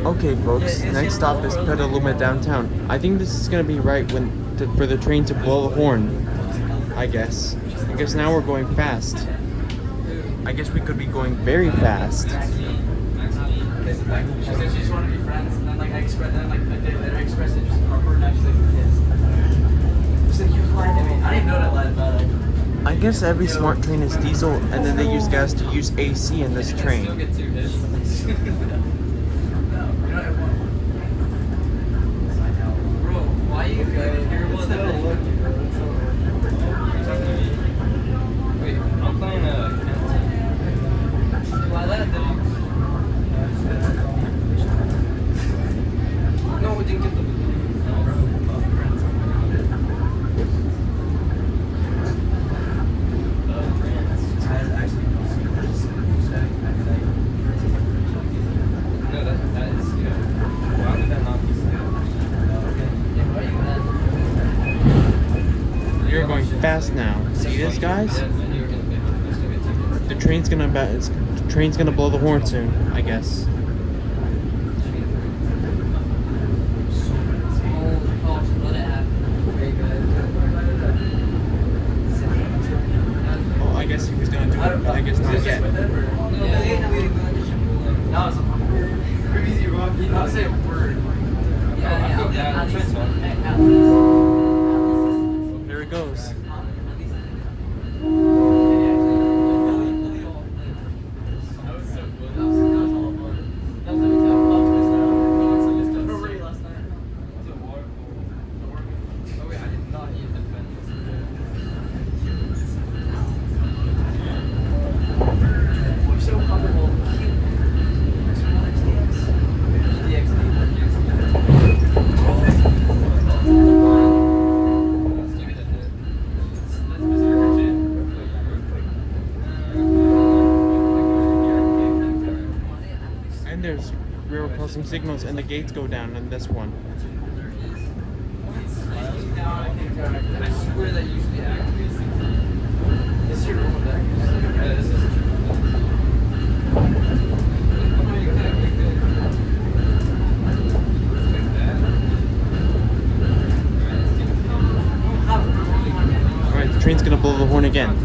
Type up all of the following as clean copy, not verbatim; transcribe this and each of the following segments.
Okay, folks. Next stop is Petaluma downtown. I think this is gonna be right for the train to blow the horn. I guess. I guess now we're going fast. I guess we could be going very fast. She said she just wanted to be friends, and then like I expressed, then like a day later I expressed interest in her, and now she's like yes. She said you lied to me. I didn't know that lied about it. I guess every smart train is diesel, and then they use gas to use AC in this train. Still get 2 hits. Bro, why you terrible at that? Wait, I'm playing why that? No, we didn't get the. You're going fast now. See this, guys? The train's gonna blow the horn soon, I guess. Oh, I guess he was gonna do it, but I guess not yet. I'll say a word. There it goes. And there's railroad crossing signals, and the gates go down in this one. I swear that usually activates. This is your room back. Yeah, this is true. Alright, the train's gonna blow the horn again.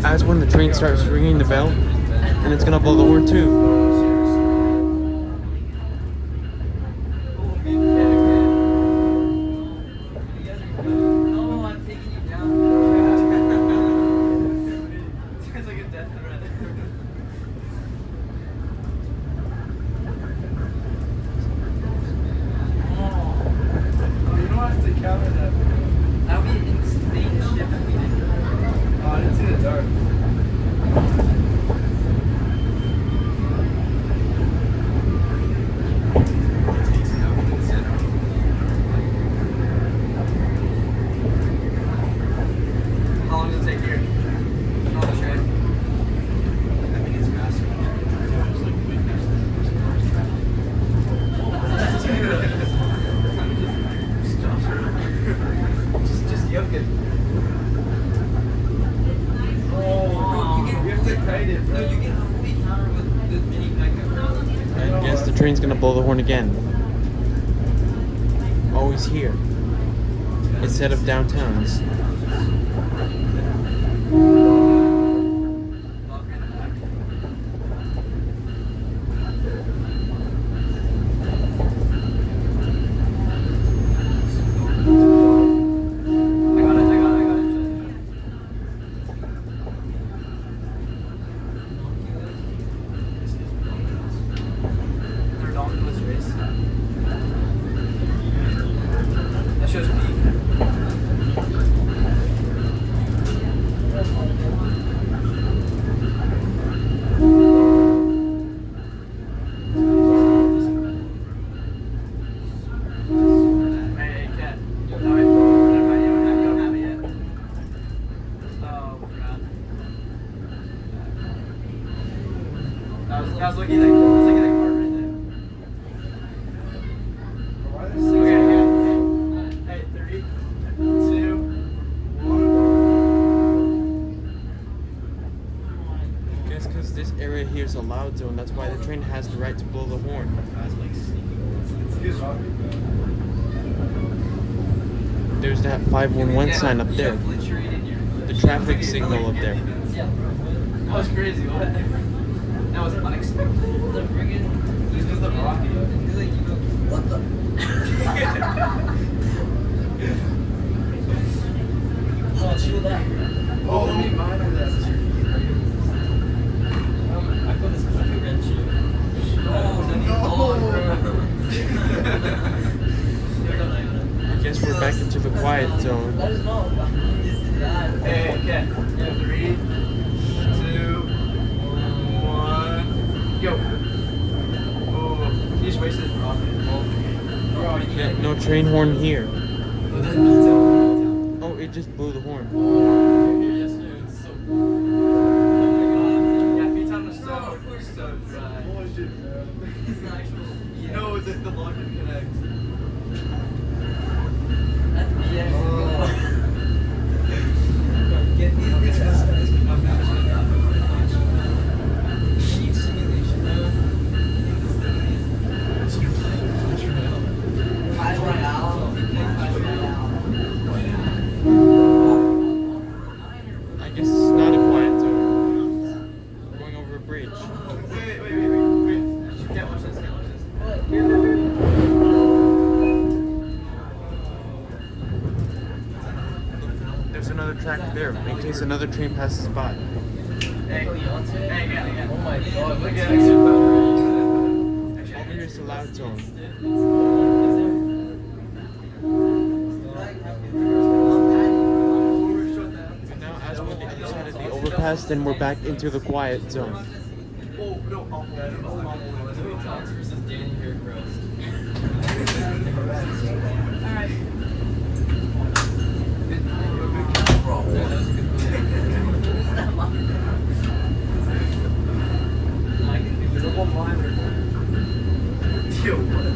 As when the train starts ringing the bell, and it's gonna blow the horn too. I guess the train's gonna blow the horn again. Always here, instead of downtowns. They're not in this race. train has the right to blow the horn. There's that 511 sign up there. The traffic signal up there. That was crazy. What? That was unexpected. The friggin' this was the rocket. He's like, what the? Oh, chill that. Oh, let me mind on that. I put this like a wrench here. I guess we're back into the quiet zone. Let us know. Hey, okay. 3, 2, 1, go. Oh, he just wasted his rocket. Yeah, no train horn here. Oh, it just blew the horn. Yeah, B-Town was so dry. Bullshit, bro. No, the log didn't connect. That's BS. Get these guys. Cheat simulation, bro. Clash Royale. I guess it's not a quiet zone. We're going over a bridge. Wait. You can't watch this. There's another track there in case another train passes by. Hey, yeah. Oh my god, look at Over here's the loud zone. And now as we're on the other side of the overpass, then we're back into the quiet zone. versus Danny here crust. Alright. Bro, that was a good move. I can do it. One minor. Yo, what?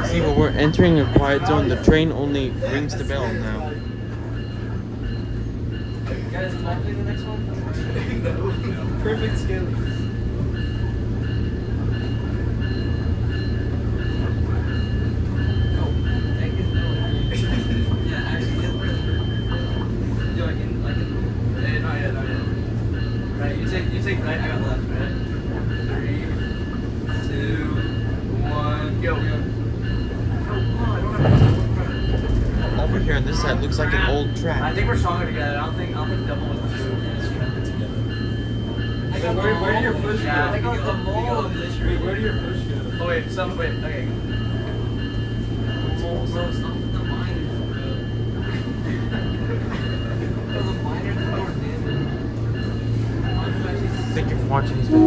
See, when we're entering a quiet zone, the train only rings the bell now. Guys, can I play the next one? No. Perfect skill. Yeah, actually, yo, I can. Hey, not yet. Right, you take right. I got left. Right. 3, 2, 1, go. Over here on this side looks like an old I track. think we're stronger together. I don't think double was the true. Where do your push Yeah, go? Where do your push go? Oh wait, wait. Okay. Bro, stop with the minors, bro. The minors are damage. Thank you for watching this video.